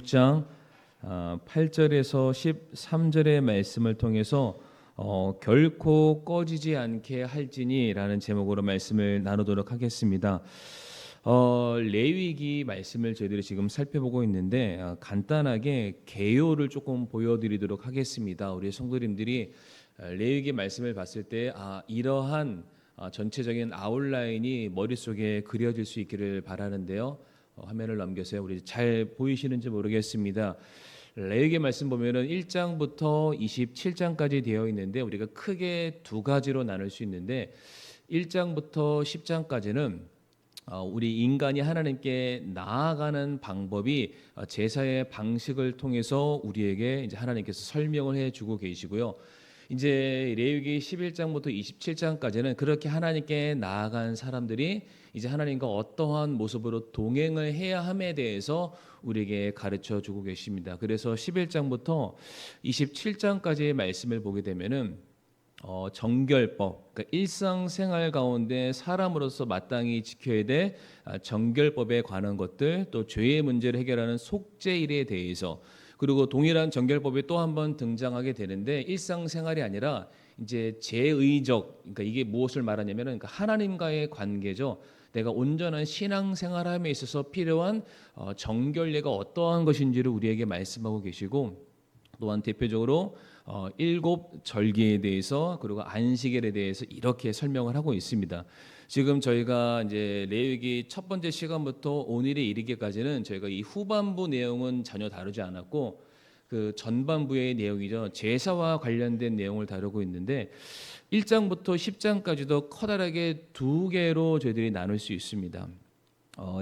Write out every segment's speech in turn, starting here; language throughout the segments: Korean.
6장 8절에서 13절의 말씀을 통해서 결코 꺼지지 않게 할지니라는 제목으로 말씀을 나누도록 하겠습니다. 레위기 말씀을 저희들이 지금 살펴보고 있는데 간단하게 개요를 조금 보여드리도록 하겠습니다. 우리 성도님들이 레위기 말씀을 봤을 때 이러한 전체적인 아웃라인이 머릿속에 그려질 수 있기를 바라는데요. 화면을 넘겨서요. 우리 잘 보이시는지 모르겠습니다. 레위기 말씀 보면은 1장부터 27장까지 되어 있는데 우리가 크게 두 가지로 나눌 수 있는데 1장부터 10장까지는 우리 인간이 하나님께 나아가는 방법이 제사의 방식을 통해서 우리에게 이제 하나님께서 설명을 해주고 계시고요. 이제 레위기 11장부터 27장까지는 그렇게 하나님께 나아간 사람들이 이제 하나님과 어떠한 모습으로 동행을 해야 함에 대해서 우리에게 가르쳐 주고 계십니다. 그래서 11장부터 27장까지의 말씀을 보게 되면은 정결법, 그러니까 일상생활 가운데 사람으로서 마땅히 지켜야 될 정결법에 관한 것들, 또 죄의 문제를 해결하는 속죄일에 대해서, 그리고 동일한 정결법이 또 한 번 등장하게 되는데 일상생활이 아니라 이제 제의적, 그러니까 이게 무엇을 말하냐면은 그러니까 하나님과의 관계죠. 내가 온전한 신앙생활함에 있어서 필요한 정결례가 어떠한 것인지를 우리에게 말씀하고 계시고, 또한 대표적으로 7 절기에 대해서 그리고 안식일에 대해서 이렇게 설명을 하고 있습니다. 지금 저희가 이제 레위기 첫 번째 시간부터 오늘에 이르기까지는 저희가 이 후반부 내용은 전혀 다루지 않았고 그 전반부의 내용이죠. 제사와 관련된 내용을 다루고 있는데 1장부터 10장까지도 커다랗게 두 개로 저희들이 나눌 수 있습니다.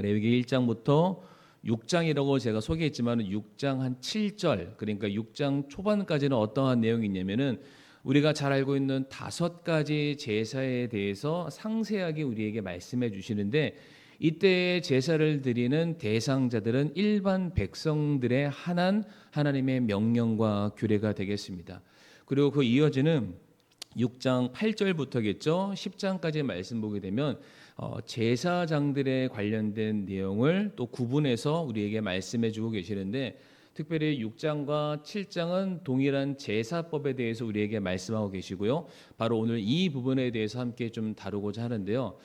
레위기 1장부터 6장이라고 제가 소개했지만 6장 한 7절, 그러니까 6장 초반까지는 어떠한 내용이 있냐면은 우리가 잘 알고 있는 5가지 제사에 대해서 상세하게 우리에게 말씀해 주시는데, 이때 제사를 드리는 대상자들은 일반 백성들의 하나님의 명령과 규례가 되겠습니다. 그리고 그 이어지는 6장 8절부터겠죠. 10장까지 말씀 보게 되면 제사장들에 관련된 내용을 또 구분해서 우리에게 말씀해 주고 계시는데, 특별히 6장과 7장은 동일한 제사법에 대해서 우리에게 말씀하고 계시고요. 바로 오늘 이 부분에 대해서 함께 좀 다루고자 하는데요.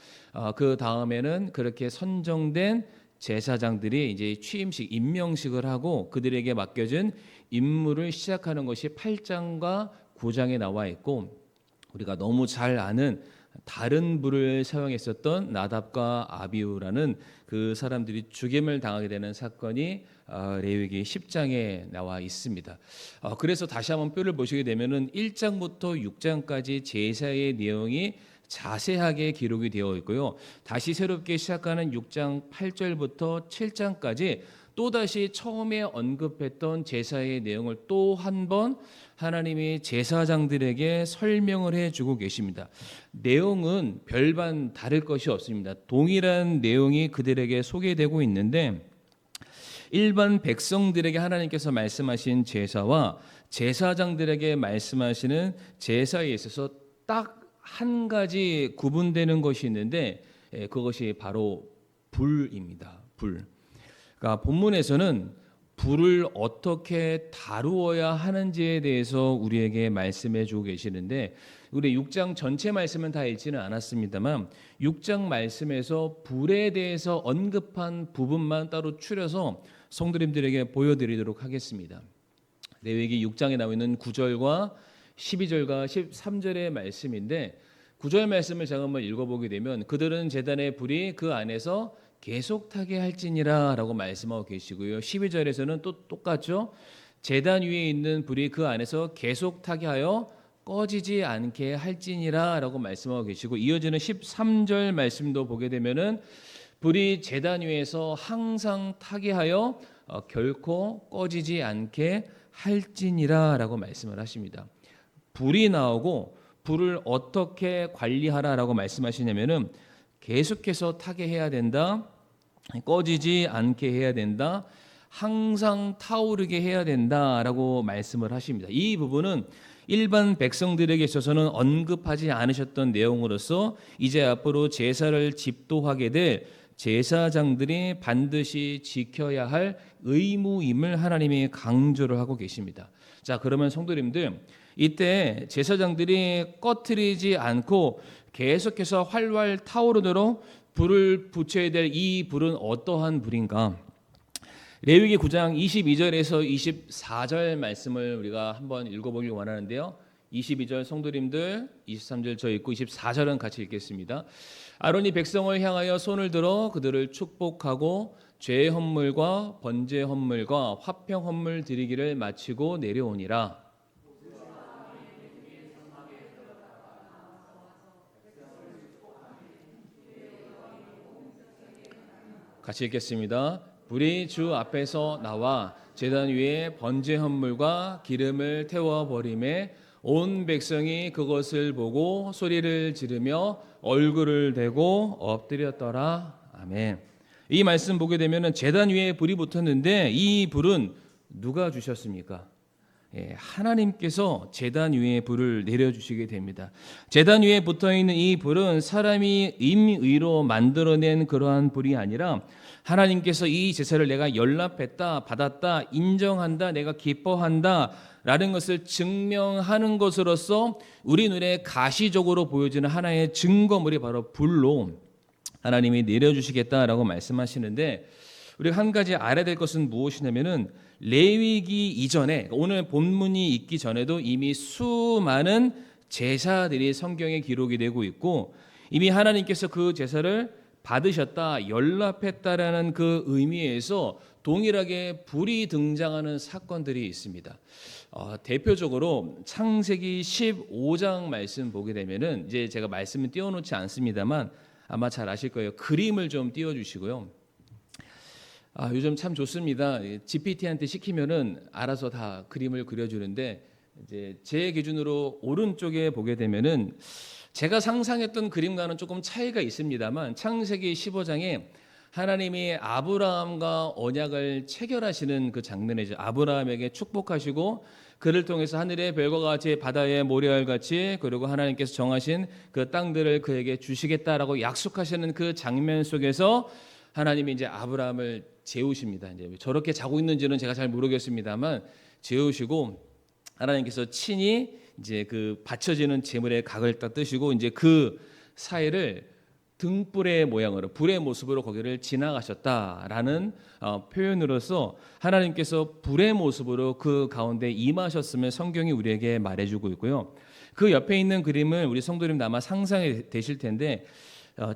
그 다음에는 그렇게 선정된 제사장들이 이제 취임식, 임명식을 하고 그들에게 맡겨진 임무를 시작하는 것이 8장과 9장에 나와 있고, 우리가 너무 잘 아는 다른 불을 사용했었던 나답과 아비후라는 그 사람들이 죽임을 당하게 되는 사건이 레위기 10장에 나와 있습니다. 그래서 다시 한번 뼈를 보시게 되면은 1장부터 6장까지 제사의 내용이 자세하게 기록이 되어 있고요. 다시 새롭게 시작하는 6장 8절부터 7장까지 또다시 처음에 언급했던 제사의 내용을 또 한 번 하나님이 제사장들에게 설명을 해주고 계십니다. 내용은 별반 다를 것이 없습니다. 동일한 내용이 그들에게 소개되고 있는데, 일반 백성들에게 하나님께서 말씀하신 제사와 제사장들에게 말씀하시는 제사에 있어서 딱 한 가지 구분되는 것이 있는데, 그것이 바로 불입니다. 불. 그러니까 본문에서는 불을 어떻게 다루어야 하는지에 대해서 우리에게 말씀해 주고 계시는데, 우리 6장 전체 말씀은 다 읽지는 않았습니다만 6장 말씀에서 불에 대해서 언급한 부분만 따로 추려서 성도님들에게 보여드리도록 하겠습니다. 레위기 6장에 나와 있는 9절과 12절과 13절의 말씀인데, 9절 말씀을 제가 한번 읽어보게 되면 그들은 제단의 불이 그 안에서 계속 타게 할지니라 라고 말씀하고 계시고요. 12절에서는 또 똑같죠. 제단 위에 있는 불이 그 안에서 계속 타게 하여 꺼지지 않게 할지니라 라고 말씀하고 계시고, 이어지는 13절 말씀도 보게 되면은 불이 제단 위에서 항상 타게 하여 결코 꺼지지 않게 할지니라 라고 말씀을 하십니다. 불이 나오고 불을 어떻게 관리하라라고 말씀하시냐면은 계속해서 타게 해야 된다, 꺼지지 않게 해야 된다, 항상 타오르게 해야 된다라고 말씀을 하십니다. 이 부분은 일반 백성들에게 있어서는 언급하지 않으셨던 내용으로서 이제 앞으로 제사를 집도하게 될 제사장들이 반드시 지켜야 할 의무임을 하나님이 강조를 하고 계십니다. 자, 그러면 성도님들, 이때 제사장들이 꺼트리지 않고 계속해서 활활 타오르도록 불을 붙여야 될 이 불은 어떠한 불인가? 레위기 9장 22절에서 24절 말씀을 우리가 한번 읽어보길 원하는데요. 22절 성도님들, 23절 저 읽고 24절은 같이 읽겠습니다. 아론이 백성을 향하여 손을 들어 그들을 축복하고 죄 헌물과 번제 헌물과 화평 헌물 드리기를 마치고 내려오니라. 같이 읽겠습니다. 불이 주 앞에서 나와 제단 위에 번제 헌물과 기름을 태워 버림에 온 백성이 그것을 보고 소리를 지르며 얼굴을 대고 엎드렸더라. 아멘. 이 말씀 보게 되면은 제단 위에 불이 붙었는데 이 불은 누가 주셨습니까? 하나님께서 제단 위에 불을 내려주시게 됩니다. 제단 위에 붙어있는 이 불은 사람이 임의로 만들어낸 그러한 불이 아니라 하나님께서 이 제사를 내가 연락했다, 받았다, 인정한다, 내가 기뻐한다 라는 것을 증명하는 것으로서 우리 눈에 가시적으로 보여지는 하나의 증거물이 바로 불로 하나님이 내려주시겠다라고 말씀하시는데, 우리가 한 가지 알아야 될 것은 무엇이냐면은 레위기 이전에, 오늘 본문이 있기 전에도 이미 수많은 제사들이 성경에 기록이 되고 있고, 이미 하나님께서 그 제사를 받으셨다, 연락했다라는 그 의미에서 동일하게 불이 등장하는 사건들이 있습니다. 대표적으로 창세기 15장 말씀 보게 되면은, 이제 제가 말씀을 띄워놓지 않습니다만 아마 잘 아실 거예요. 그림을 좀 띄워주시고요. 요즘 참 좋습니다. GPT한테 시키면은 알아서 다 그림을 그려주는데, 이제 제 기준으로 오른쪽에 보게 되면은 제가 상상했던 그림과는 조금 차이가 있습니다만, 창세기 15장에 하나님이 아브라함과 언약을 체결하시는 그 장면이죠. 아브라함에게 축복하시고 그를 통해서 하늘의 별과 같이 바다의 모래알 같이, 그리고 하나님께서 정하신 그 땅들을 그에게 주시겠다라고 약속하시는 그 장면 속에서 하나님이 이제 아브라함을 재우십니다. 이제 저렇게 자고 있는지는 제가 잘 모르겠습니다만 재우시고 하나님께서 친히 이제 그 바쳐지는 제물의 각을 딱 뜨시고 이제 그 사이를 등불의 모양으로, 불의 모습으로 거기를 지나가셨다라는 표현으로서 하나님께서 불의 모습으로 그 가운데 임하셨음을 성경이 우리에게 말해주고 있고요. 그 옆에 있는 그림을 우리 성도님 아마 상상이 되실 텐데,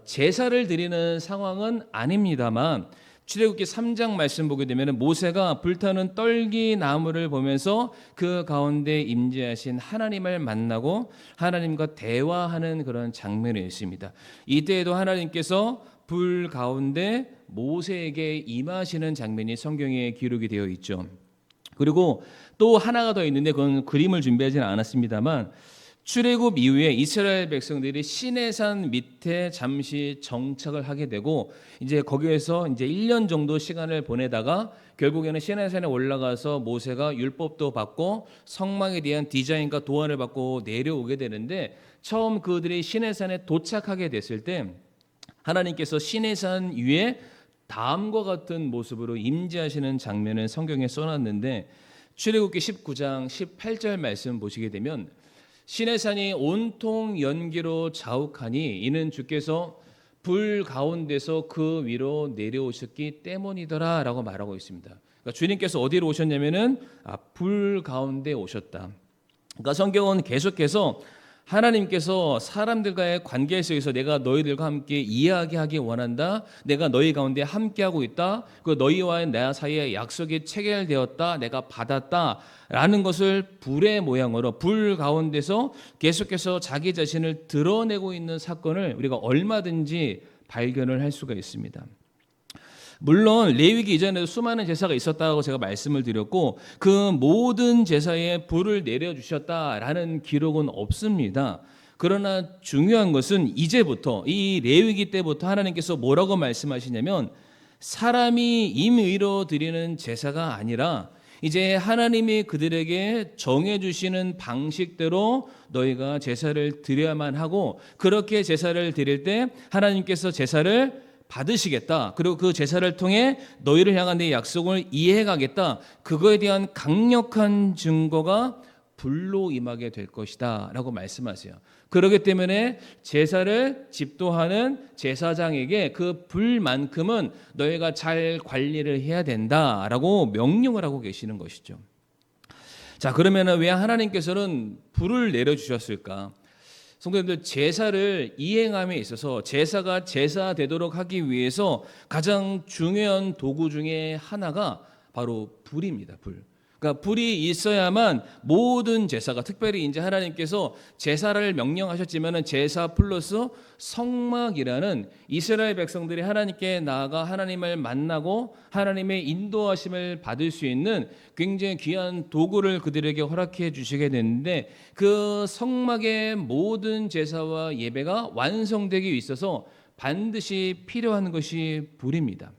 제사를 드리는 상황은 아닙니다만 출애굽기 3장 말씀 보게 되면 모세가 불타는 떨기 나무를 보면서 그 가운데 임재하신 하나님을 만나고 하나님과 대화하는 그런 장면이 있습니다. 이때에도 하나님께서 불 가운데 모세에게 임하시는 장면이 성경에 기록이 되어 있죠. 그리고 또 하나가 더 있는데 그건 그림을 준비하지는 않았습니다만, 출애굽 이후에 이스라엘 백성들이 시내산 밑에 잠시 정착을 하게 되고 이제 거기에서 이제 1년 정도 시간을 보내다가 결국에는 시내산에 올라가서 모세가 율법도 받고 성막에 대한 디자인과 도안을 받고 내려오게 되는데, 처음 그들이 시내산에 도착하게 됐을 때 하나님께서 시내산 위에 다음과 같은 모습으로 임재하시는 장면을 성경에 써놨는데, 출애굽기 19장 18절 말씀 보시게 되면 시내산이 온통 연기로 자욱하니 이는 주께서 불 가운데서 그 위로 내려오셨기 때문이더라 라고 말하고 있습니다. 그러니까 주님께서 어디로 오셨냐면은 불 가운데 오셨다. 그러니까 성경은 계속해서 하나님께서 사람들과의 관계 속에서 내가 너희들과 함께 이야기하기 원한다, 내가 너희 가운데 함께하고 있다, 그 너희와의 내 사이에 약속이 체결되었다, 내가 받았다 라는 것을 불의 모양으로 불 가운데서 계속해서 자기 자신을 드러내고 있는 사건을 우리가 얼마든지 발견을 할 수가 있습니다. 물론 레위기 이전에도 수많은 제사가 있었다고 제가 말씀을 드렸고 그 모든 제사에 불을 내려주셨다라는 기록은 없습니다. 그러나 중요한 것은 이제부터, 이 레위기 때부터 하나님께서 뭐라고 말씀하시냐면, 사람이 임의로 드리는 제사가 아니라 이제 하나님이 그들에게 정해주시는 방식대로 너희가 제사를 드려야만 하고, 그렇게 제사를 드릴 때 하나님께서 제사를 받으시겠다. 그리고 그 제사를 통해 너희를 향한 내 약속을 이해해 가겠다. 그거에 대한 강력한 증거가 불로 임하게 될 것이다 라고 말씀하세요. 그렇기 때문에 제사를 집도하는 제사장에게 그 불만큼은 너희가 잘 관리를 해야 된다라고 명령을 하고 계시는 것이죠. 자, 그러면 왜 하나님께서는 불을 내려주셨을까? 성도님들, 제사를 이행함에 있어서 제사가 제사되도록 하기 위해서 가장 중요한 도구 중에 하나가 바로 불입니다. 불. 그러니까 불이 있어야만 모든 제사가, 특별히 이제 하나님께서 제사를 명령하셨지만은 제사 플러스 성막이라는 이스라엘 백성들이 하나님께 나아가 하나님을 만나고 하나님의 인도하심을 받을 수 있는 굉장히 귀한 도구를 그들에게 허락해 주시게 됐는데, 그 성막의 모든 제사와 예배가 완성되기 위해서 반드시 필요한 것이 불입니다.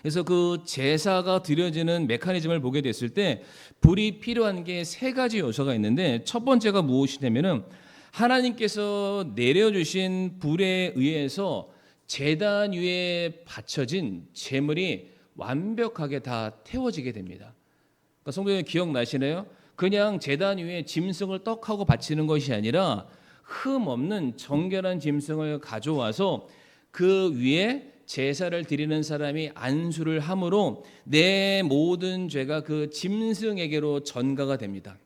그래서 그 제사가 드려지는 메커니즘을 보게 됐을 때 불이 필요한 게 세 가지 요소가 있는데, 첫 번째가 무엇이냐면은 하나님께서 내려주신 불에 의해서 제단 위에 바쳐진 제물이 완벽하게 다 태워지게 됩니다. 그러니까 성도님 기억나시나요? 그냥 제단 위에 짐승을 떡하고 바치는 것이 아니라 흠 없는 정결한 짐승을 가져와서 그 위에 제사를 드리는 사람이 안수를 함으로 내 모든 죄가 그 짐승에게로 전가가 됩니다.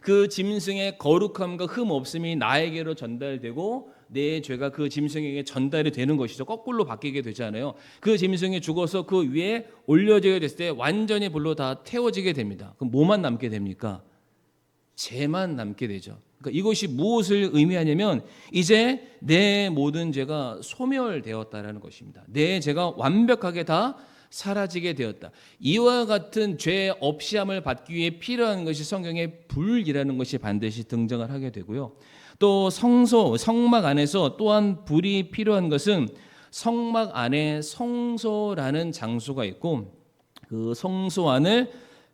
그 짐승의 거룩함과 흠 없음이 나에게로 전달되고 내 죄가 그 짐승에게 전달이 되는 것이죠. 거꾸로 바뀌게 되잖아요. 그 짐승이 죽어서 그 위에 올려지게 됐을 때 완전히 불로 다 태워지게 됩니다. 그럼 뭐만 남게 됩니까? 죄만 남게 되죠. 그러니까 이것이 무엇을 의미하냐면 이제 내 모든 죄가 소멸되었다라는 것입니다. 내 죄가 완벽하게 다 사라지게 되었다. 이와 같은 죄 없이함을 받기 위해 필요한 것이 성경의 불이라는 것이 반드시 등장을 하게 되고요. 또 성막 안에서 또한 불이 필요한 것은 성막 안에 성소라는 장소가 있고, 그 성소 안을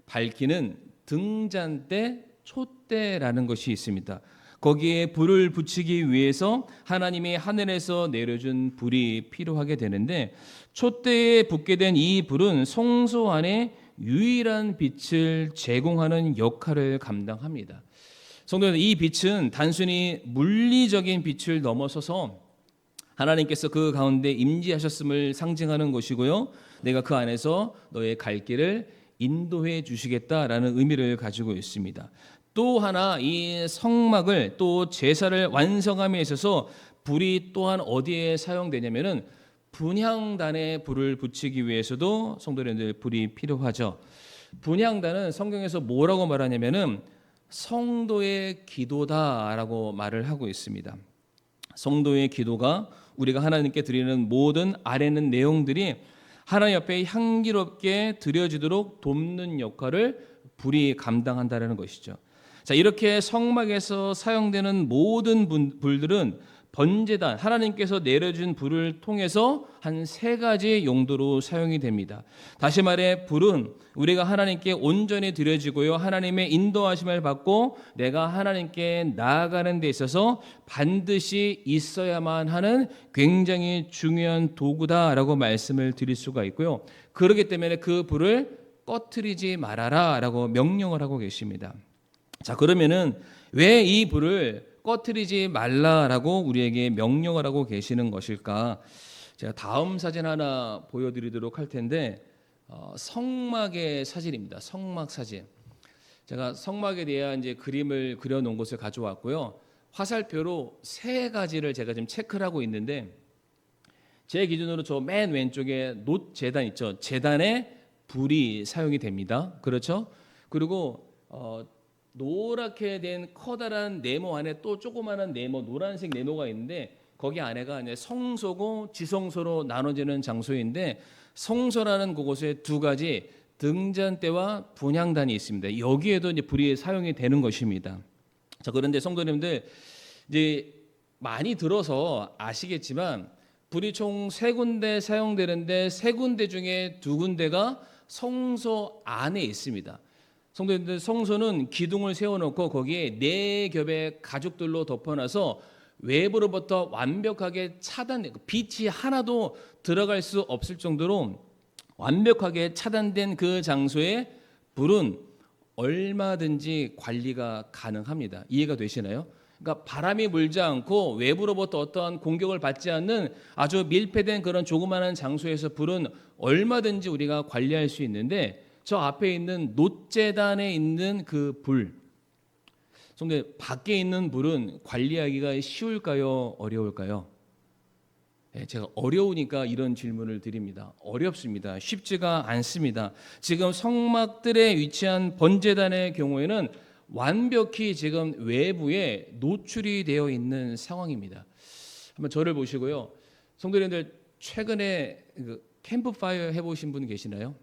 밝히는 등잔대, 촛대라는 것이 있습니다. 거기에 불을 붙이기 위해서 하나님이 하늘에서 내려준 불이 필요하게 되는데, 촛대에 붙게 된 이 불은 성소 안에 유일한 빛을 제공하는 역할을 감당합니다. 성도들, 이 빛은 단순히 물리적인 빛을 넘어서서 하나님께서 그 가운데 임재하셨음을 상징하는 것이고요, 내가 그 안에서 너의 갈 길을 인도해 주시겠다라는 의미를 가지고 있습니다. 또 하나, 이 성막을 또 제사를 완성함에 있어서 불이 또한 어디에 사용되냐면은 분향단에 불을 붙이기 위해서도 성도님들 불이 필요하죠. 분향단은 성경에서 뭐라고 말하냐면은 성도의 기도다라고 말을 하고 있습니다. 성도의 기도가 우리가 하나님께 드리는 모든 아뢰는 내용들이 하나님 앞에 향기롭게 드려지도록 돕는 역할을 불이 감당한다는 것이죠. 자, 이렇게 성막에서 사용되는 모든 불들은 번제단, 하나님께서 내려준 불을 통해서 한 세 가지 용도로 사용이 됩니다. 다시 말해 불은 우리가 하나님께 온전히 드려지고요, 하나님의 인도하심을 받고 내가 하나님께 나아가는 데 있어서 반드시 있어야만 하는 굉장히 중요한 도구다라고 말씀을 드릴 수가 있고요. 그렇기 때문에 그 불을 꺼트리지 말아라 라고 명령을 하고 계십니다. 자, 그러면은 왜 이 불을 꺼트리지 말라라고 우리에게 명령을 하고 계시는 것일까? 제가 다음 사진 하나 보여드리도록 할 텐데, 성막의 사진입니다. 성막 사진. 제가 성막에 대한 이제 그림을 그려놓은 것을 가져왔고요. 화살표로 세 가지를 제가 지금 체크를 하고 있는데, 제 기준으로 저 맨 왼쪽에 놋 제단 있죠. 제단에 불이 사용이 됩니다. 그렇죠? 그리고 노랗게 된 커다란 네모 안에 또 조그마한 네모, 노란색 네모가 있는데 거기 안에가 이제 성소고 지성소로 나눠지는 장소인데, 성소라는 그곳에 두 가지 등잔대와 분향단이 있습니다. 여기에도 이제 불이 사용이 되는 것입니다. 자, 그런데 성도님들 이제 많이 들어서 아시겠지만 불이 총 세 군데 사용되는데 세 군데 중에 두 군데가 성소 안에 있습니다. 성도님들, 성소는 기둥을 세워놓고 거기에 네 겹의 가죽들로 덮어놔서 외부로부터 완벽하게 차단된, 빛이 하나도 들어갈 수 없을 정도로 완벽하게 차단된 그 장소에 불은 얼마든지 관리가 가능합니다. 이해가 되시나요? 그러니까 바람이 불지 않고 외부로부터 어떠한 공격을 받지 않는 아주 밀폐된 그런 조그마한 장소에서 불은 얼마든지 우리가 관리할 수 있는데, 저 앞에 있는 놋재단에 있는 그 불, 성도 밖에 있는 불은 관리하기가 쉬울까요? 어려울까요? 제가 어려우니까 이런 질문을 드립니다. 어렵습니다. 쉽지가 않습니다. 지금 성막들에 위치한 번제단의 경우에는 완벽히 지금 외부에 노출이 되어 있는 상황입니다. 한번 저를 보시고요. 성도님들 최근에 캠프파이어 해보신 분 계시나요?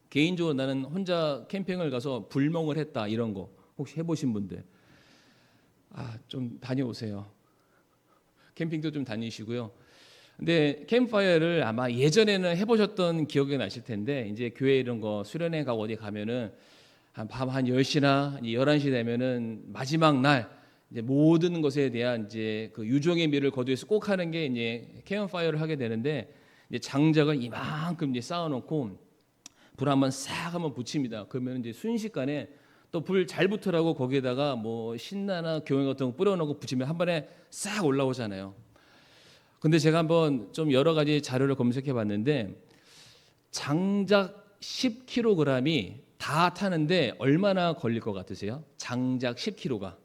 개인적으로 나는 혼자 캠핑을 가서 불멍을 했다 이런 거 혹시 해보신 분들 좀 다녀오세요. 캠핑도 좀 다니시고요. 근데 캠프파이어를 아마 예전에는 해보셨던 기억이 나실 텐데, 이제 교회 이런 거 수련회 가고 어디 가면은 밤 한 10시나 11시 되면은 마지막 날 이제 모든 것에 대한 이제 그 유종의 미를 거두기 위해서 꼭 하는 게 이제 캠프파이어를 하게 되는데, 이제 장작을 이만큼 이제 쌓아놓고 불 한번 싹 한번 붙입니다. 그러면 이제 순식간에 또 불 잘 붙으라고 거기에다가 뭐 신나나 교회 같은 거 뿌려놓고 붙이면 한 번에 싹 올라오잖아요. 근데 제가 한번 좀 여러 가지 자료를 검색해 봤는데, 장작 10kg이 다 타는데 얼마나 걸릴 것 같으세요? 장작 10kg가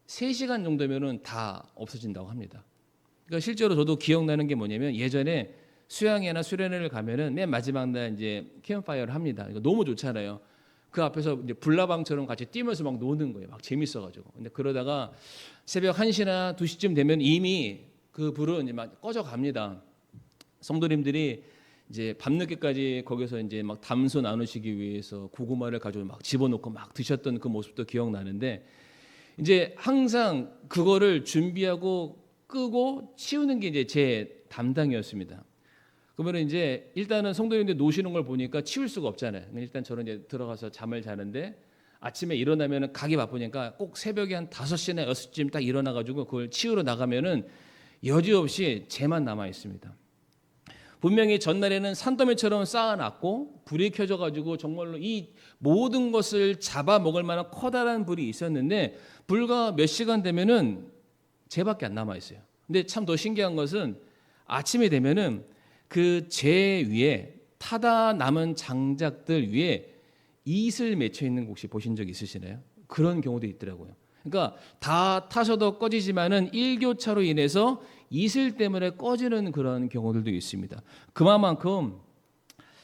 3시간 정도면은 다 없어진다고 합니다. 그러니까 실제로 저도 기억나는 게 뭐냐면, 예전에 수양회나 수련회를 가면은 맨 마지막 날 이제 캠프파이어를 합니다. 이거 너무 좋잖아요. 그 앞에서 이제 불나방처럼 같이 뛰면서 막 노는 거예요. 막 재밌어가지고. 근데 그러다가 새벽 1시나 2시쯤 되면 이미 그 불은 이제 막 꺼져 갑니다. 성도님들이 이제 밤늦게까지 거기서 이제 막 담소 나누시기 위해서 고구마를 가지고 막 집어넣고 막 드셨던 그 모습도 기억나는데, 이제 항상 그거를 준비하고 끄고 치우는 게 이제 제 담당이었습니다. 그러면 이제 일단은 성도님들 노시는 걸 보니까 치울 수가 없잖아요. 일단 저는 이제 들어가서 잠을 자는데, 아침에 일어나면은 가기 바쁘니까 꼭 새벽에 한 5시나 6시쯤 딱 일어나 가지고 그걸 치우러 나가면은 여지없이 재만 남아 있습니다. 분명히 전날에는 산더미처럼 쌓아놨고 불이 켜져 가지고 정말로 이 모든 것을 잡아먹을 만한 커다란 불이 있었는데, 불과 몇 시간 되면은 재밖에 안 남아 있어요. 근데 참 더 신기한 것은 아침에 되면은 그 재 위에 타다 남은 장작들 위에 이슬 맺혀 있는 거 혹시 보신 적 있으시나요? 그런 경우도 있더라고요. 그러니까 다 타셔도 꺼지지만은 일교차로 인해서 이슬 때문에 꺼지는 그런 경우들도 있습니다. 그만큼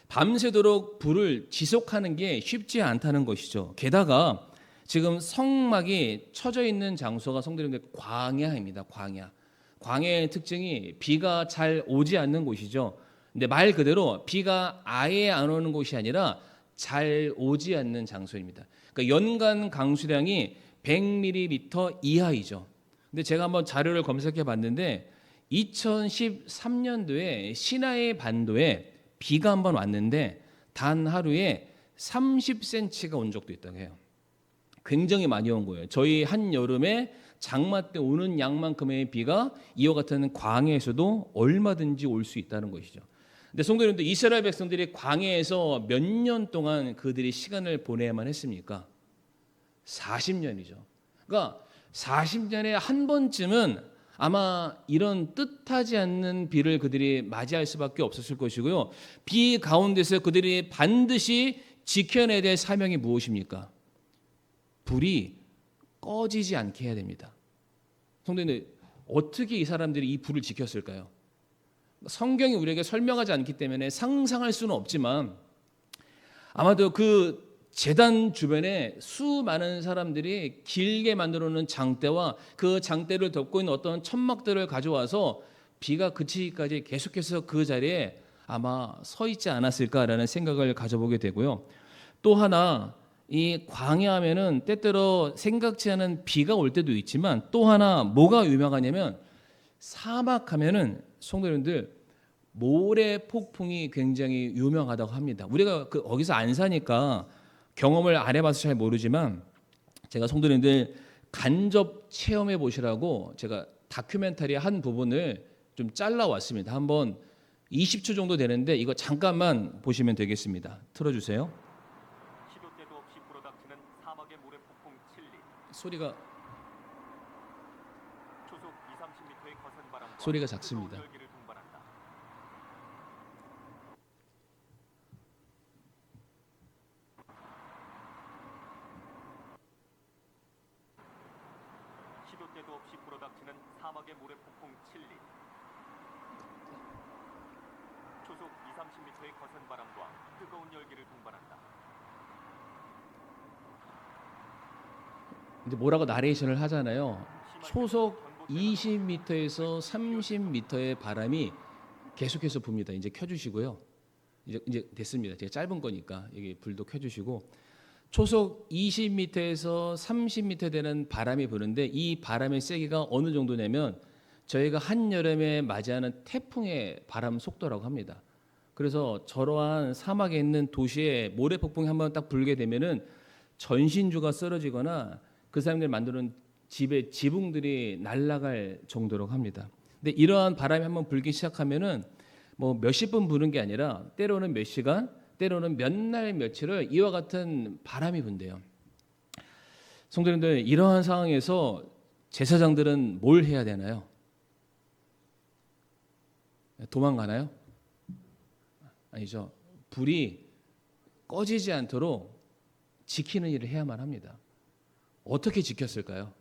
밤새도록 불을 지속하는 게 쉽지 않다는 것이죠. 게다가 지금 성막이 쳐져 있는 장소가 성도님들 광야입니다. 광야. 광야의 특징이 비가 잘 오지 않는 곳이죠. 근데 말 그대로 비가 아예 안 오는 곳이 아니라 잘 오지 않는 장소입니다. 그러니까 연간 강수량이 100mm 이하이죠. 근데 제가 한번 자료를 검색해 봤는데, 2013년도에 시나이 반도에 비가 한번 왔는데 단 하루에 30cm가 온 적도 있다고 해요. 굉장히 많이 온 거예요. 저희 한 여름에 장마 때 오는 양만큼의 비가 이와 같은 광야에서도 얼마든지 올 수 있다는 것이죠. 근데 성도님들, 이스라엘 백성들이 광야에서 몇 년 동안 그들이 시간을 보내야만 했습니까? 40년이죠. 그러니까 40년에 한 번쯤은 아마 이런 뜻하지 않는 비를 그들이 맞이할 수밖에 없었을 것이고요. 비 가운데서 그들이 반드시 지켜내야 될 사명이 무엇입니까? 불이 꺼지지 않게 해야 됩니다. 성도님들, 어떻게 이 사람들이 이 불을 지켰을까요? 성경이 우리에게 설명하지 않기 때문에 상상할 수는 없지만, 아마도 그 제단 주변에 수많은 사람들이 길게 만들어 놓은 장대와 그 장대를 덮고 있는 어떤 천막들을 가져와서 비가 그치기까지 계속해서 그 자리에 아마 서 있지 않았을까라는 생각을 가져보게 되고요. 또 하나, 이 광야하면은 때때로 생각지 않은 비가 올 때도 있지만, 또 하나 뭐가 유명하냐면, 사막하면은 성도님들 모래 폭풍이 굉장히 유명하다고 합니다. 우리가 거기서 안 사니까 경험을 안 해봐서 잘 모르지만, 제가 성도님들 간접 체험해 보시라고 제가 다큐멘터리 한 부분을 좀 잘라 왔습니다. 한번 20초 정도 되는데 이거 잠깐만 보시면 되겠습니다. 틀어주세요. 시도 때도 없이 불어닥치는 사막의 모래폭풍 칠리. 소리가 초속 20-30m의 거센 바람과 소리가 작습니다. 뜨거운 열기를 동반한다. 시도 때도 없이 불어닥치는 사막의 모래폭풍 칠리. 초속 20-30m의 거센 바람과 뜨거운 열기를 동반한다. 이제 뭐라고 나레이션을 하잖아요. 초속 20m에서 30m의 바람이 계속해서 붑니다. 이제 켜주시고요. 이제 됐습니다. 제가 짧은 거니까 여기 불도 켜주시고 초속 20m에서 30m 되는 바람이 부는데 이 바람의 세기가 어느 정도냐면 저희가 한여름에 맞이하는 태풍의 바람 속도라고 합니다. 그래서 저러한 사막에 있는 도시에 모래폭풍이 한번 딱 불게 되면은 전신주가 쓰러지거나 그 사람들이 만드는 집의 지붕들이 날아갈 정도로 합니다. 근데 이러한 바람이 한번 불기 시작하면은 뭐 몇십 분 부는 게 아니라 때로는 몇 시간, 때로는 몇 날 며칠을 이와 같은 바람이 분대요. 성도님들, 이러한 상황에서 제사장들은 뭘 해야 되나요? 도망가나요? 아니죠. 불이 꺼지지 않도록 지키는 일을 해야만 합니다. 어떻게 지켰을까요?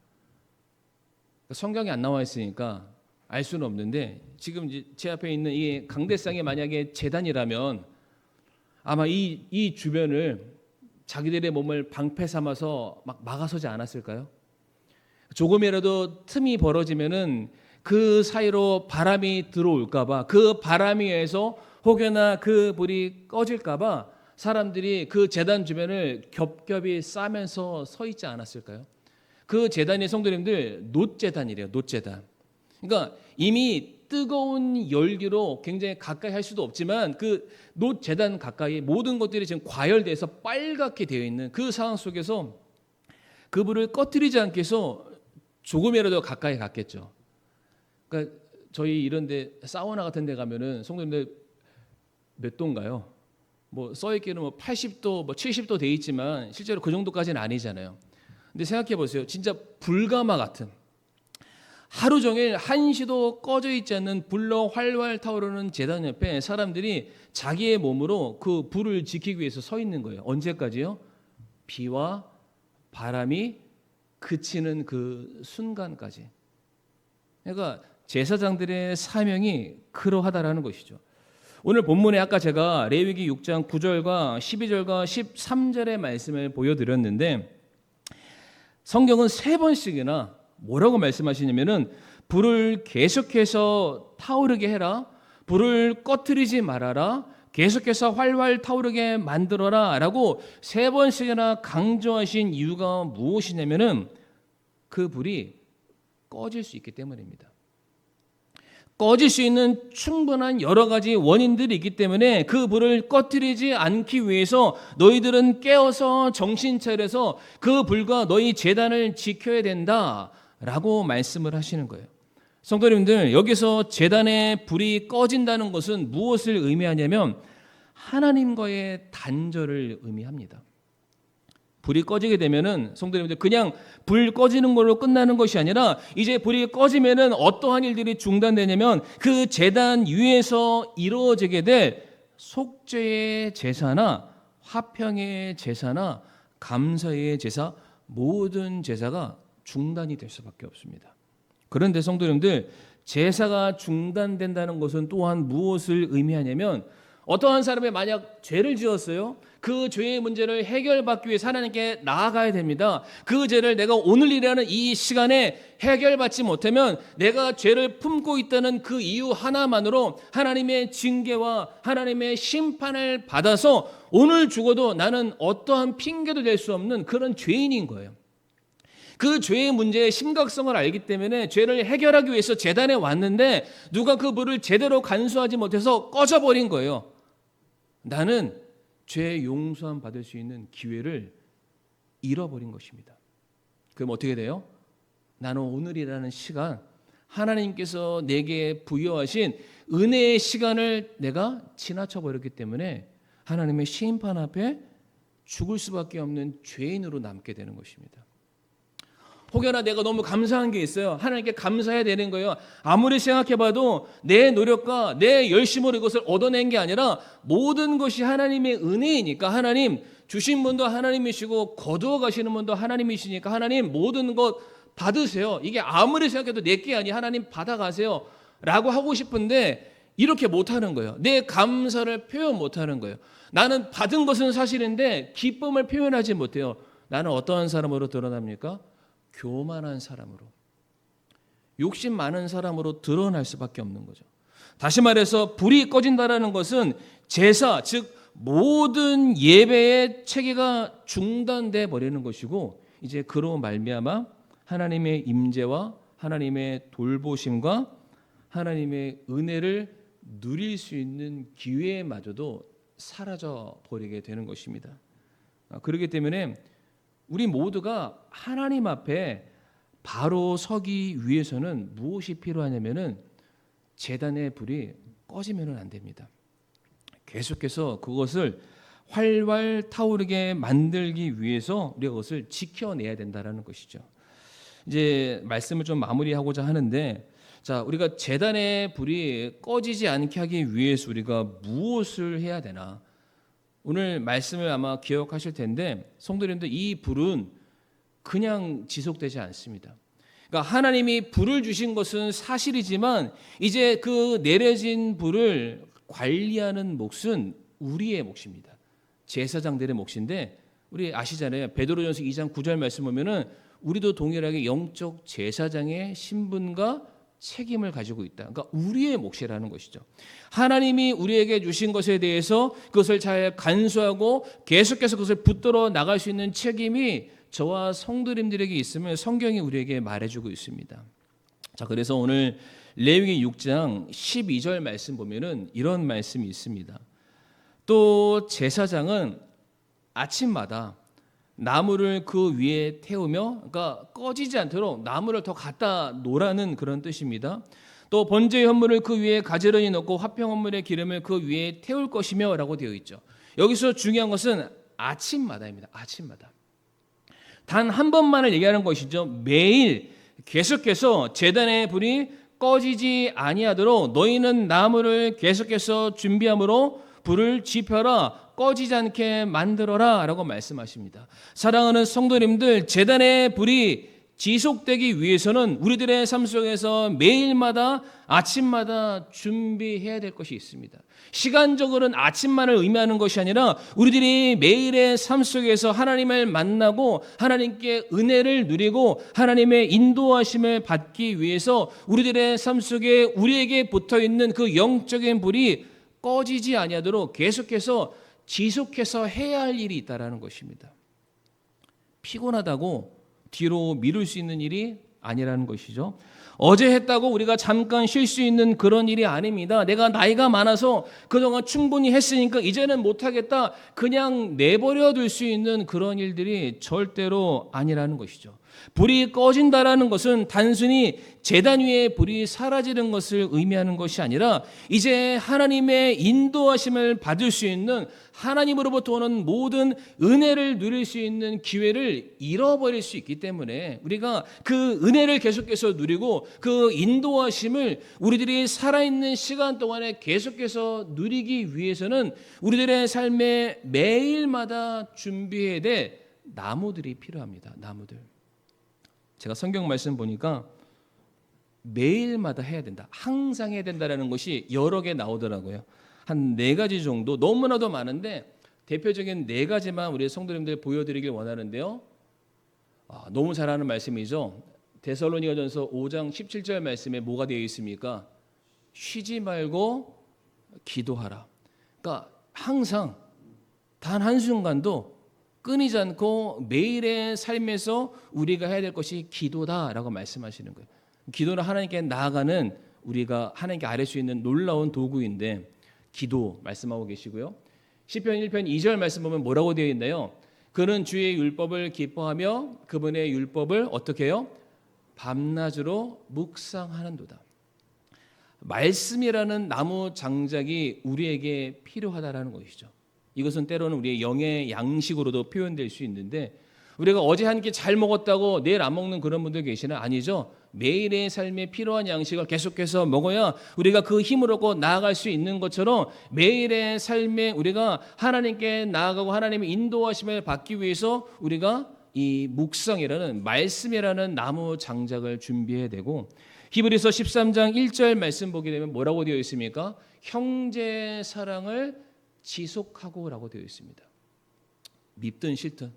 성경에 안 나와 있으니까 알 수는 없는데 지금 제 앞에 있는 이 강대상이 만약에 제단이라면 아마 이 주변을 자기들의 몸을 방패 삼아서 막 막아서지 않았을까요? 조금이라도 틈이 벌어지면은 그 사이로 바람이 들어올까봐, 그 바람에 의해서 혹여나 그 불이 꺼질까봐 사람들이 그 제단 주변을 겹겹이 싸면서 서 있지 않았을까요? 그 제단이 성도님들 놋제단이래요. 놋제단. 그러니까 이미 뜨거운 열기로 굉장히 가까이 할 수도 없지만 그 놋제단 가까이 모든 것들이 지금 과열돼서 빨갛게 되어 있는 그 상황 속에서 그 불을 꺼뜨리지 않기 위해서 조금이라도 가까이 갔겠죠. 그러니까 저희 이런데 사우나 같은 데 가면은 성도님들 몇 도인가요? 뭐 써있기는 뭐 80도, 뭐 70도 돼 있지만 실제로 그 정도까지는 아니잖아요. 근데 생각해 보세요. 진짜 불가마 같은 하루 종일 한시도 꺼져 있지 않는 불로 활활 타오르는 제단 옆에 사람들이 자기의 몸으로 그 불을 지키기 위해서 서 있는 거예요. 언제까지요? 비와 바람이 그치는 그 순간까지. 그러니까 제사장들의 사명이 그러하다라는 것이죠. 오늘 본문에 아까 제가 레위기 6장 9절과 12절과 13절의 말씀을 보여드렸는데 성경은 3번씩이나 뭐라고 말씀하시냐면은 불을 계속해서 타오르게 해라, 불을 꺼뜨리지 말아라, 계속해서 활활 타오르게 만들어라 라고 3번씩이나 강조하신 이유가 무엇이냐면은 그 불이 꺼질 수 있기 때문입니다. 꺼질 수 있는 충분한 여러 가지 원인들이 있기 때문에 그 불을 꺼뜨리지 않기 위해서 너희들은 깨어서 정신 차려서 그 불과 너희 제단을 지켜야 된다라고 말씀을 하시는 거예요. 성도님들, 여기서 제단의 불이 꺼진다는 것은 무엇을 의미하냐면 하나님과의 단절을 의미합니다. 불이 꺼지게 되면은 성도님들 그냥 불 꺼지는 걸로 끝나는 것이 아니라 이제 불이 꺼지면은 어떠한 일들이 중단되냐면 그 제단 위에서 이루어지게 될 속죄의 제사나 화평의 제사나 감사의 제사 모든 제사가 중단이 될 수밖에 없습니다. 그런데 성도님들 제사가 중단된다는 것은 또한 무엇을 의미하냐면 어떠한 사람이 만약 죄를 지었어요. 그 죄의 문제를 해결받기 위해 하나님께 나아가야 됩니다. 그 죄를 내가 오늘이라는 이 시간에 해결받지 못하면 내가 죄를 품고 있다는 그 이유 하나만으로 하나님의 징계와 하나님의 심판을 받아서 오늘 죽어도 나는 어떠한 핑계도 될 수 없는 그런 죄인인 거예요. 그 죄의 문제의 심각성을 알기 때문에 죄를 해결하기 위해서 제단에 왔는데 누가 그 불을 제대로 간수하지 못해서 꺼져버린 거예요. 나는 죄 용서함 받을 수 있는 기회를 잃어버린 것입니다. 그럼 어떻게 돼요? 나는 오늘이라는 시간, 하나님께서 내게 부여하신 은혜의 시간을 내가 지나쳐 버렸기 때문에 하나님의 심판 앞에 죽을 수밖에 없는 죄인으로 남게 되는 것입니다. 혹여나 내가 너무 감사한 게 있어요. 하나님께 감사해야 되는 거예요. 아무리 생각해봐도 내 노력과 내 열심으로 이것을 얻어낸 게 아니라 모든 것이 하나님의 은혜이니까, 하나님 주신 분도 하나님이시고 거두어 가시는 분도 하나님이시니까 하나님 모든 것 받으세요. 이게 아무리 생각해도 내게 아니 하나님 받아가세요 라고 하고 싶은데 이렇게 못하는 거예요. 내 감사를 표현 못하는 거예요. 나는 받은 것은 사실인데 기쁨을 표현하지 못해요. 나는 어떠한 사람으로 드러납니까? 교만한 사람으로, 욕심 많은 사람으로 드러날 수밖에 없는 거죠. 다시 말해서 불이 꺼진다라는 것은 제사, 즉 모든 예배의 체계가 중단돼 버리는 것이고, 이제 그로 말미암아 하나님의 임재와 하나님의 돌보심과 하나님의 은혜를 누릴 수 있는 기회마저도 사라져 버리게 되는 것입니다. 그렇기 때문에 우리 모두가 하나님 앞에 바로 서기 위해서는 무엇이 필요하냐면은 제단의 불이 꺼지면은 안 됩니다. 계속해서 그것을 활활 타오르게 만들기 위해서 우리가 그것을 지켜내야 된다라는 것이죠. 이제 말씀을 좀 마무리하고자 하는데, 자, 우리가 제단의 불이 꺼지지 않게 하기 위해서 우리가 무엇을 해야 되나? 오늘 말씀을 아마 기억하실 텐데, 성도님들, 이 불은 그냥 지속되지 않습니다. 그러니까 하나님이 불을 주신 것은 사실이지만 이제 그 내려진 불을 관리하는 몫은 우리의 몫입니다. 제사장들의 몫인데, 우리 아시잖아요. 베드로전서 2장 9절 말씀 보면은 우리도 동일하게 영적 제사장의 신분과 책임을 가지고 있다. 그러니까 우리의 몫이라는 것이죠. 하나님이 우리에게 주신 것에 대해서 그것을 잘 간수하고 계속해서 그것을 붙들어 나갈 수 있는 책임이 저와 성도님들에게 있음을 성경이 우리에게 말해주고 있습니다. 자, 그래서 오늘 레위기 6장 12절 말씀 보면은 이런 말씀이 있습니다. 또 제사장은 아침마다 나무를 그 위에 태우며, 그러니까 꺼지지 않도록 나무를 더 갖다 놓으라는 그런 뜻입니다. 또 번제 헌물을 그 위에 가지런히 넣고 화평 헌물의 기름을 그 위에 태울 것이며 라고 되어 있죠. 여기서 중요한 것은 아침마다입니다. 아침마다. 단 한 번만을 얘기하는 것이죠. 매일 계속해서 제단의 불이 꺼지지 아니하도록 너희는 나무를 계속해서 준비함으로 불을 지펴라, 꺼지지 않게 만들어라 라고 말씀하십니다. 사랑하는 성도님들, 제단의 불이 지속되기 위해서는 우리들의 삶 속에서 매일마다 아침마다 준비해야 될 것이 있습니다. 시간적으로는 아침만을 의미하는 것이 아니라 우리들이 매일의 삶 속에서 하나님을 만나고 하나님께 은혜를 누리고 하나님의 인도하심을 받기 위해서 우리들의 삶 속에 우리에게 붙어있는 그 영적인 불이 꺼지지 아니하도록 계속해서 지속해서 해야 할 일이 있다라는 것입니다. 피곤하다고 뒤로 미룰 수 있는 일이 아니라는 것이죠. 어제 했다고 우리가 잠깐 쉴 수 있는 그런 일이 아닙니다. 내가 나이가 많아서 그동안 충분히 했으니까 이제는 못하겠다, 그냥 내버려 둘 수 있는 그런 일들이 절대로 아니라는 것이죠. 불이 꺼진다라는 것은 단순히 제단 위에 불이 사라지는 것을 의미하는 것이 아니라 이제 하나님의 인도하심을 받을 수 있는, 하나님으로부터 오는 모든 은혜를 누릴 수 있는 기회를 잃어버릴 수 있기 때문에 우리가 그 은혜를 계속해서 누리고 그 인도하심을 우리들이 살아있는 시간 동안에 계속해서 누리기 위해서는 우리들의 삶에 매일마다 준비해야 될 나무들이 필요합니다. 나무들. 제가 성경 말씀 보니까 매일마다 해야 된다, 항상 해야 된다라는 것이 여러 개 나오더라고요. 한 4가지 정도, 너무나도 많은데 대표적인 4가지만 우리 성도님들 보여드리길 원하는데요. 너무 잘 아는 말씀이죠. 데살로니가전서 5장 17절 말씀에 뭐가 되어 있습니까? 쉬지 말고 기도하라. 그러니까 항상 단 한순간도 끊이지 않고 매일의 삶에서 우리가 해야 될 것이 기도다라고 말씀하시는 거예요. 기도는 하나님께 나아가는, 우리가 하나님께 아뢰 수 있는 놀라운 도구인데 기도 말씀하고 계시고요. 시편 1편 2절 말씀 보면 뭐라고 되어 있나요? 그는 주의 율법을 기뻐하며 그분의 율법을 어떻게 해요? 밤낮으로 묵상하는도다. 말씀이라는 나무 장작이 우리에게 필요하다라는 것이죠. 이것은 때로는 우리의 영의 양식으로도 표현될 수 있는데, 우리가 어제 한 끼 잘 먹었다고 내일 안 먹는 그런 분들 계시나? 아니죠. 매일의 삶에 필요한 양식을 계속해서 먹어야 우리가 그 힘을 얻고 나아갈 수 있는 것처럼, 매일의 삶에 우리가 하나님께 나아가고 하나님의 인도하심을 받기 위해서 우리가 이 묵상이라는 말씀이라는 나무 장작을 준비해야 되고, 히브리서 13장 1절 말씀 보게 되면 뭐라고 되어 있습니까? 형제 사랑을 지속하고라고 되어 있습니다. 밉든 싫든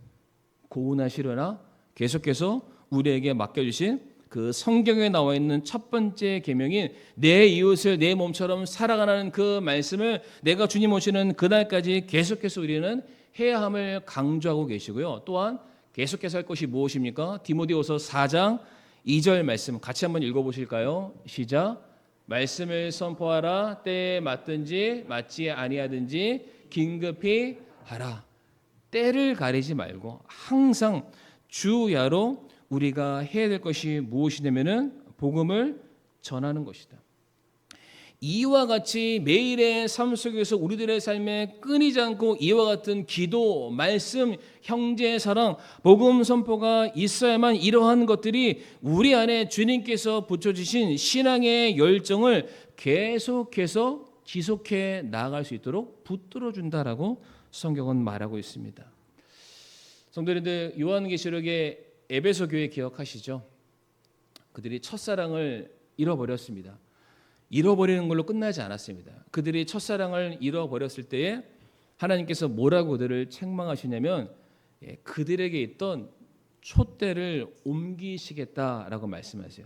고우나 싫으나 계속해서 우리에게 맡겨주신 그 성경에 나와 있는 첫 번째 계명인 내 이웃을 내 몸처럼 사랑하라는 그 말씀을 내가 주님 오시는 그날까지 계속해서 우리는 해야 함을 강조하고 계시고요. 또한 계속해서 할 것이 무엇입니까? 디모데후서 4장 2절 말씀 같이 한번 읽어보실까요? 시작. 말씀을 선포하라. 때에 맞든지 맞지 아니하든지 긴급히 하라. 때를 가리지 말고 항상 주야로 우리가 해야 될 것이 무엇이냐면은 복음을 전하는 것이다. 이와 같이 매일의 삶 속에서 우리들의 삶에 끊이지 않고 이와 같은 기도, 말씀, 형제 사랑, 복음 선포가 있어야만 이러한 것들이 우리 안에 주님께서 붙여주신 신앙의 열정을 계속해서 지속해 나아갈 수 있도록 붙들어준다라고 성경은 말하고 있습니다. 성도님들, 요한계시록의 에베소 교회 기억하시죠? 그들이 첫사랑을 잃어버렸습니다. 잃어버리는 걸로 끝나지 않았습니다. 그들이 첫사랑을 잃어버렸을 때에 하나님께서 뭐라고 그들을 책망하시냐면 그들에게 있던 촛대를 옮기시겠다라고 말씀하세요.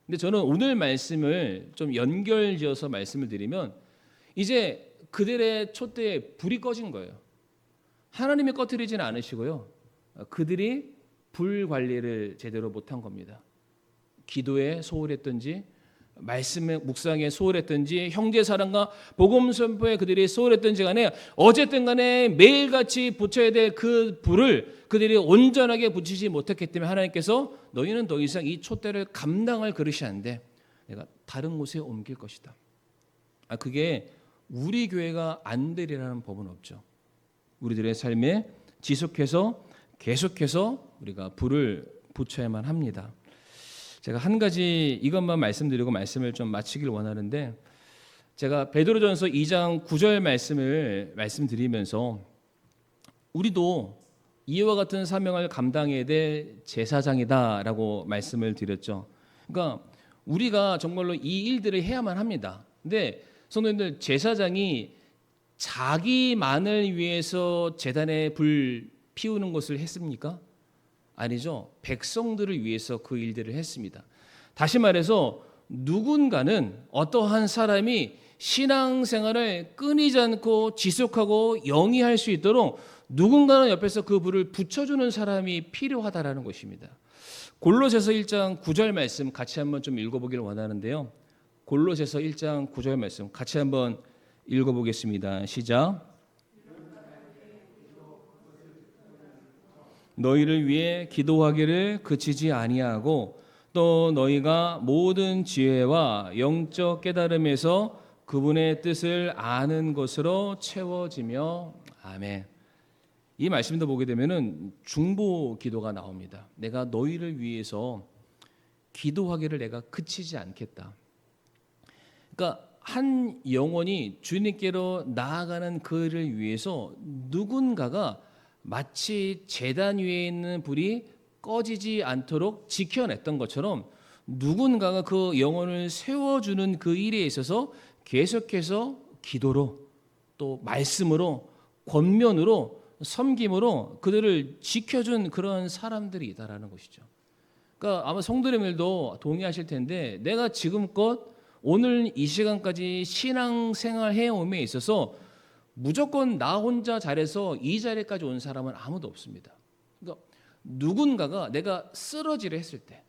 근데 저는 오늘 말씀을 좀 연결지어서 말씀을 드리면, 이제 그들의 촛대에 불이 꺼진 거예요. 하나님이 꺼뜨리지는 않으시고요. 그들이 불 관리를 제대로 못한 겁니다. 기도에 소홀했든지 말씀의 묵상에 소홀했든지 형제 사랑과 복음 선포에 그들이 소홀했든지 간에 어쨌든 간에 매일같이 붙여야 될 그 불을 그들이 온전하게 붙이지 못했기 때문에 하나님께서 너희는 더 이상 이 촛대를 감당할 그릇이 안 돼. 내가 다른 곳에 옮길 것이다. 그게 우리 교회가 안 되리라는 법은 없죠. 우리들의 삶에 지속해서 계속해서 우리가 불을 붙여야만 합니다. 제가 한 가지 이것만 말씀드리고 말씀을 좀 마치길 원하는데, 제가 베드로전서 2장 9절 말씀을 말씀드리면서 우리도 이와 같은 사명을 감당해야 될 제사장이다라고 말씀을 드렸죠. 그러니까 우리가 정말로 이 일들을 해야만 합니다. 근데 성도님들, 제사장이 자기만을 위해서 제단에 불 피우는 것을 했습니까? 아니죠. 백성들을 위해서 그 일들을 했습니다. 다시 말해서 누군가는 어떠한 사람이 신앙생활을 끊이지 않고 지속하고 영위할 수 있도록 누군가는 옆에서 그 불을 붙여주는 사람이 필요하다라는 것입니다. 골로새서 1장 9절 말씀 같이 한번 좀 읽어보기를 원하는데요. 골로새서 1장 9절 말씀 같이 한번 읽어보겠습니다. 시작. 너희를 위해 기도하기를 그치지 아니하고 또 너희가 모든 지혜와 영적 깨달음에서 그분의 뜻을 아는 것으로 채워지며. 아멘. 이 말씀도 보게 되면은 중보 기도가 나옵니다. 내가 너희를 위해서 기도하기를 내가 그치지 않겠다. 그러니까 한 영혼이 주님께로 나아가는 그를 위해서 누군가가 마치 제단 위에 있는 불이 꺼지지 않도록 지켜냈던 것처럼 누군가가 그 영혼을 세워주는 그 일에 있어서 계속해서 기도로 또 말씀으로 권면으로 섬김으로 그들을 지켜준 그런 사람들이 있다라는 것이죠. 그러니까 아마 성도님들도 동의하실 텐데, 내가 지금껏 오늘 이 시간까지 신앙생활 해옴에 있어서 무조건 나 혼자 잘해서 이 자리까지 온 사람은 아무도 없습니다. 그러니까 누군가가 내가 쓰러지를 했을 때,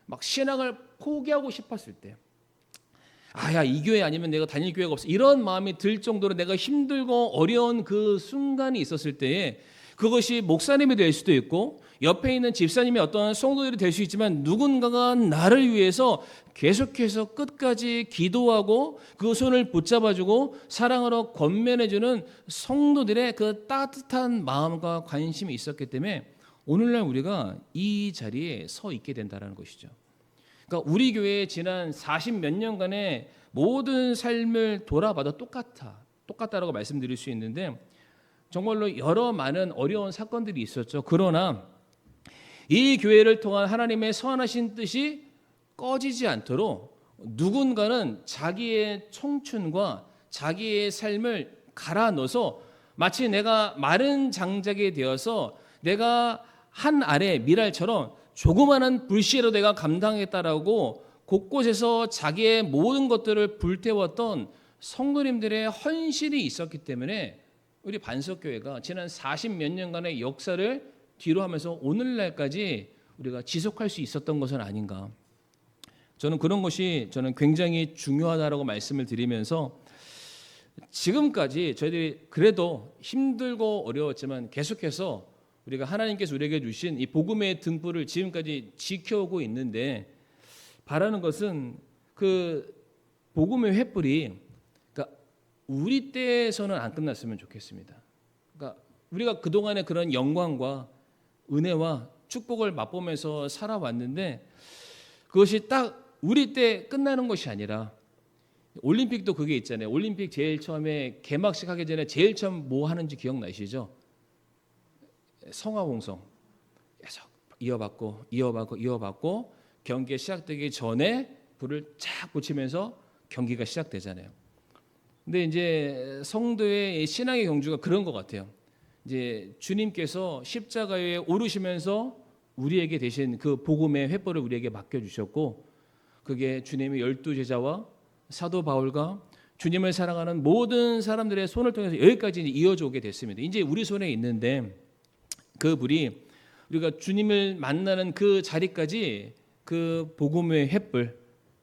막 신앙을 포기하고 싶었을 때, 야, 이 교회 아니면 내가 다닐 교회가 없어, 이런 마음이 들 정도로 내가 힘들고 어려운 그 순간이 있었을 때에 그것이 목사님이 될 수도 있고 옆에 있는 집사님이 어떤 성도들이 될 수 있지만 누군가가 나를 위해서 계속해서 끝까지 기도하고 그 손을 붙잡아주고 사랑으로 권면해주는 성도들의 그 따뜻한 마음과 관심이 있었기 때문에 오늘날 우리가 이 자리에 서 있게 된다는 것이죠. 그러니까 우리 교회의 지난 40몇 년간의 모든 삶을 돌아봐도 똑같다라고 말씀드릴 수 있는데 정말로 여러 많은 어려운 사건들이 있었죠. 그러나 이 교회를 통한 하나님의 선하신 뜻이 꺼지지 않도록 누군가는 자기의 청춘과 자기의 삶을 갈아 넣어서 마치 내가 마른 장작이 되어서 내가 한 알의 밀알처럼 조그마한 불씨로 내가 감당했다라고 곳곳에서 자기의 모든 것들을 불태웠던 성도님들의 헌신이 있었기 때문에 우리 반석교회가 지난 40몇 년간의 역사를 뒤로 하면서 오늘날까지 우리가 지속할 수 있었던 것은 아닌가. 저는 그런 것이 굉장히 중요하다라고 말씀을 드리면서 지금까지 저희들이 그래도 힘들고 어려웠지만 계속해서 우리가 하나님께서 우리에게 주신 이 복음의 등불을 지금까지 지켜오고 있는데 바라는 것은 그 복음의 횃불이 그러니까 우리 때에서는 안 끝났으면 좋겠습니다. 그러니까 우리가 그동안의 그런 영광과 은혜와 축복을 맛보면서 살아왔는데 그것이 딱 우리 때 끝나는 것이 아니라 올림픽도 그게 있잖아요. 올림픽 제일 처음에 개막식 하기 전에 제일 처음 뭐 하는지 기억나시죠? 성화봉송 계속 이어받고 경기가 시작되기 전에 불을 쫙 붙이면서 경기가 시작되잖아요. 근데 이제 성도의 신앙의 경주가 그런 것 같아요. 이제 주님께서 십자가에 오르시면서 우리에게 대신 그 복음의 횃불을 우리에게 맡겨주셨고 그게 주님의 12제자와 사도 바울과 주님을 사랑하는 모든 사람들의 손을 통해서 여기까지 이어져 오게 됐습니다. 이제 우리 손에 있는데 그 불이 우리가 주님을 만나는 그 자리까지 그 복음의 횃불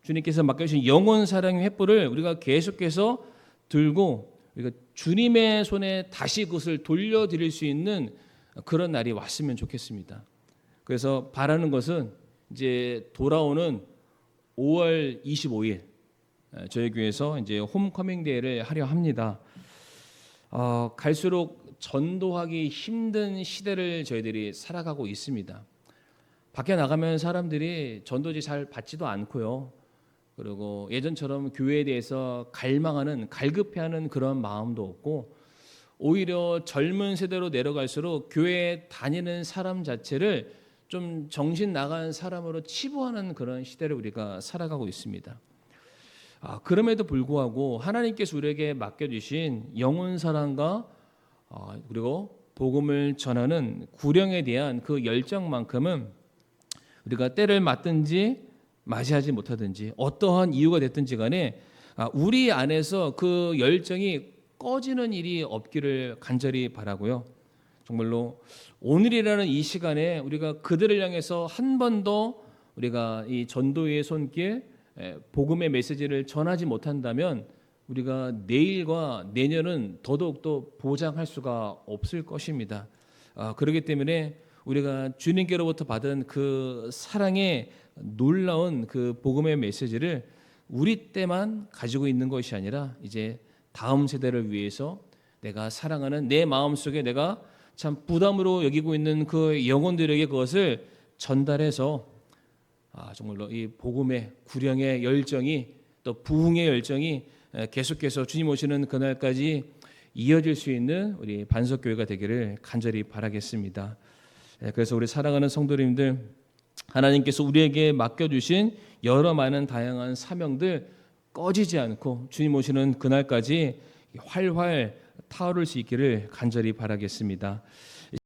주님께서 맡겨주신 영원 사랑의 횃불을 우리가 계속해서 들고 우리가 주님의 손에 다시 그것을 돌려드릴 수 있는 그런 날이 왔으면 좋겠습니다. 그래서 바라는 것은 이제 돌아오는 5월 25일 저희 교회에서 이제 홈커밍 데이를 하려 합니다. 갈수록 전도하기 힘든 시대를 저희들이 살아가고 있습니다. 밖에 나가면 사람들이 전도지 잘 받지도 않고요. 그리고 예전처럼 교회에 대해서 갈급해하는 그런 마음도 없고 오히려 젊은 세대로 내려갈수록 교회에 다니는 사람 자체를 좀 정신 나간 사람으로 치부하는 그런 시대를 우리가 살아가고 있습니다. 그럼에도 불구하고 하나님께서 우리에게 맡겨주신 영혼 사랑과 그리고 복음을 전하는 구령에 대한 그 열정만큼은 우리가 때를 맞든지 맞이하지 못하든지 어떠한 이유가 됐든지 간에 우리 안에서 그 열정이 꺼지는 일이 없기를 간절히 바라고요. 정말로 오늘이라는 이 시간에 우리가 그들을 향해서 한 번 더 우리가 이 전도의 손길 복음의 메시지를 전하지 못한다면 우리가 내일과 내년은 더더욱더 보장할 수가 없을 것입니다. 그렇기 때문에 우리가 주님께로부터 받은 그 사랑의 놀라운 그 복음의 메시지를 우리 때만 가지고 있는 것이 아니라 이제 다음 세대를 위해서 내가 사랑하는 내 마음속에 내가 참 부담으로 여기고 있는 그 영혼들에게 그것을 전달해서 정말로 이 복음의 구령의 열정이 또 부흥의 열정이 계속해서 주님 오시는 그날까지 이어질 수 있는 우리 반석교회가 되기를 간절히 바라겠습니다. 그래서 우리 사랑하는 성도님들 하나님께서 우리에게 맡겨주신 여러 많은 다양한 사명들 꺼지지 않고 주님 오시는 그날까지 활활 타오를 수 있기를 간절히 바라겠습니다.